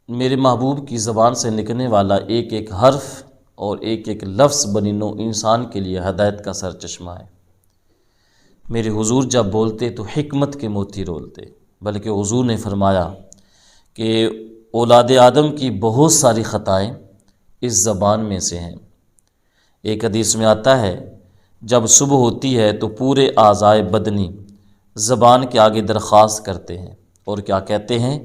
میرے محبوب کی زبان سے نکلنے والا ایک ایک حرف اور ایک ایک لفظ بنی نوع انسان کے لیے ہدایت کا سر چشمہ ہے۔ میرے حضور جب بولتے تو حکمت کے موتی رولتے، بلکہ حضور نے فرمایا کہ اولاد آدم کی بہت ساری خطائیں اس زبان میں سے ہیں۔ ایک حدیث میں آتا ہے جب صبح ہوتی ہے تو پورے اعضائے بدنی زبان کے آگے درخواست کرتے ہیں اور کیا کہتے ہیں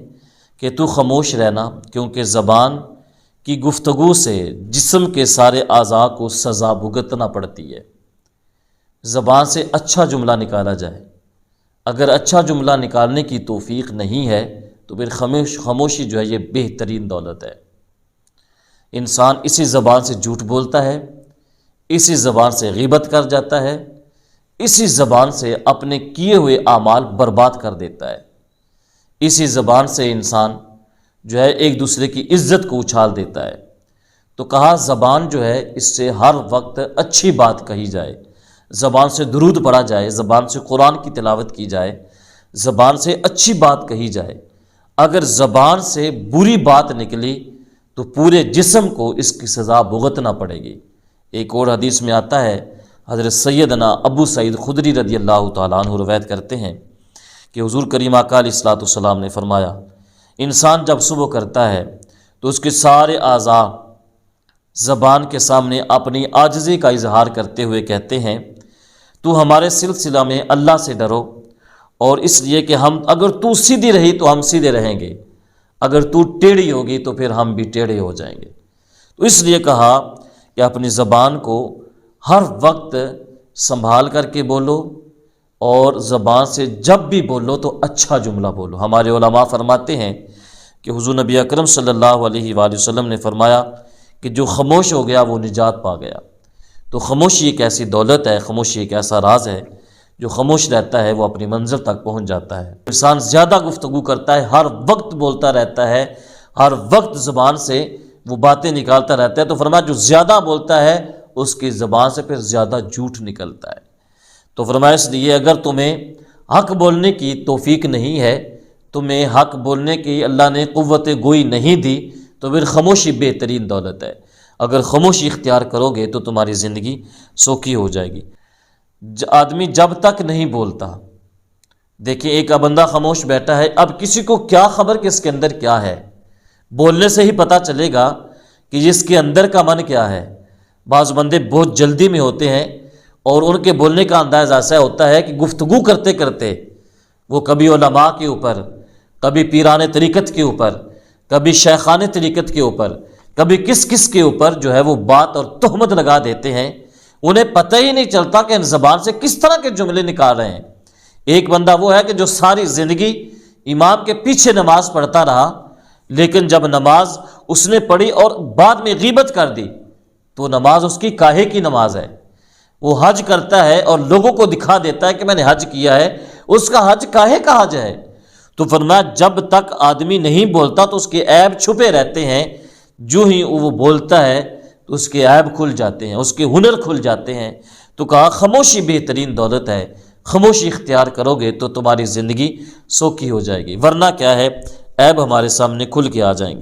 کہ تو خاموش رہنا، کیونکہ زبان کی گفتگو سے جسم کے سارے اعضاء کو سزا بھگتنا پڑتی ہے۔ زبان سے اچھا جملہ نکالا جائے، اگر اچھا جملہ نکالنے کی توفیق نہیں ہے تو پھر خاموشی جو ہے یہ بہترین دولت ہے۔ انسان اسی زبان سے جھوٹ بولتا ہے، اسی زبان سے غیبت کر جاتا ہے، اسی زبان سے اپنے کیے ہوئے اعمال برباد کر دیتا ہے، اسی زبان سے انسان جو ہے ایک دوسرے کی عزت کو اچھال دیتا ہے۔ تو کہا زبان جو ہے اس سے ہر وقت اچھی بات کہی جائے، زبان سے درود پڑھا جائے، زبان سے قرآن کی تلاوت کی جائے، زبان سے اچھی بات کہی جائے۔ اگر زبان سے بری بات نکلی تو پورے جسم کو اس کی سزا بھگتنا پڑے گی۔ ایک اور حدیث میں آتا ہے، حضرت سیدنا ابو سعید خدری رضی اللہ تعالیٰ عنہ روایت کرتے ہیں کہ حضور کریم آقا علیہ الصلوۃ والسلام نے فرمایا انسان جب صبح کرتا ہے تو اس کے سارے اعضاء زبان کے سامنے اپنی عاجزی کا اظہار کرتے ہوئے کہتے ہیں تو ہمارے سلسلہ میں اللہ سے ڈرو، اور اس لیے کہ اگر تو سیدھی رہی تو ہم سیدھے رہیں گے، اگر تو ٹیڑھی ہوگی تو پھر ہم بھی ٹیڑھے ہو جائیں گے۔ تو اس لیے کہا کہ اپنی زبان کو ہر وقت سنبھال کر کے بولو، اور زبان سے جب بھی بولو تو اچھا جملہ بولو۔ ہمارے علماء فرماتے ہیں کہ حضور نبی اکرم صلی اللہ علیہ وآلہ وسلم نے فرمایا کہ جو خاموش ہو گیا وہ نجات پا گیا۔ تو خاموشی ایک ایسی دولت ہے، خاموشی ایک ایسا راز ہے، جو خاموش رہتا ہے وہ اپنی منزل تک پہنچ جاتا ہے۔ انسان زیادہ گفتگو کرتا ہے، ہر وقت بولتا رہتا ہے، ہر وقت زبان سے وہ باتیں نکالتا رہتا ہے، تو فرمایا جو زیادہ بولتا ہے اس کی زبان سے پھر زیادہ جھوٹ نکلتا ہے۔ تو فرمایا اس لیے اگر تمہیں حق بولنے کی توفیق نہیں ہے، تمہیں حق بولنے کی اللہ نے قوت گوئی نہیں دی، تو پھر خاموشی بہترین دولت ہے۔ اگر خاموشی اختیار کرو گے تو تمہاری زندگی سوکھی ہو جائے گی۔ آدمی جب تک نہیں بولتا، دیکھیں ایک بندہ خاموش بیٹھا ہے، اب کسی کو کیا خبر کہ اس کے اندر کیا ہے؟ بولنے سے ہی پتہ چلے گا کہ جس کے اندر کا من کیا ہے۔ بعض بندے بہت جلدی میں ہوتے ہیں اور ان کے بولنے کا انداز ایسا ہوتا ہے کہ گفتگو کرتے کرتے وہ کبھی علماء کے اوپر، کبھی پیران طریقت کے اوپر، کبھی شیخان طریقت کے اوپر، کبھی کس کس کے اوپر جو ہے وہ بات اور تہمت لگا دیتے ہیں، انہیں پتہ ہی نہیں چلتا کہ ان زبان سے کس طرح کے جملے نکال رہے ہیں۔ ایک بندہ وہ ہے کہ جو ساری زندگی امام کے پیچھے نماز پڑھتا رہا، لیکن جب نماز اس نے پڑھی اور بعد میں غیبت کر دی تو نماز اس کی کاہے کی نماز ہے؟ وہ حج کرتا ہے اور لوگوں کو دکھا دیتا ہے کہ میں نے حج کیا ہے، اس کا حج کاہے کا حج ہے؟ تو فرمایا جب تک آدمی نہیں بولتا تو اس کے عیب چھپے رہتے ہیں، جو ہی وہ بولتا ہے تو اس کے عیب کھل جاتے ہیں، اس کے ہنر کھل جاتے ہیں۔ تو کہا خاموشی بہترین دولت ہے، خاموشی اختیار کرو گے تو تمہاری زندگی سوکھی ہو جائے گی، ورنہ کیا ہے عیب ہمارے سامنے کھل کے آ جائیں گے۔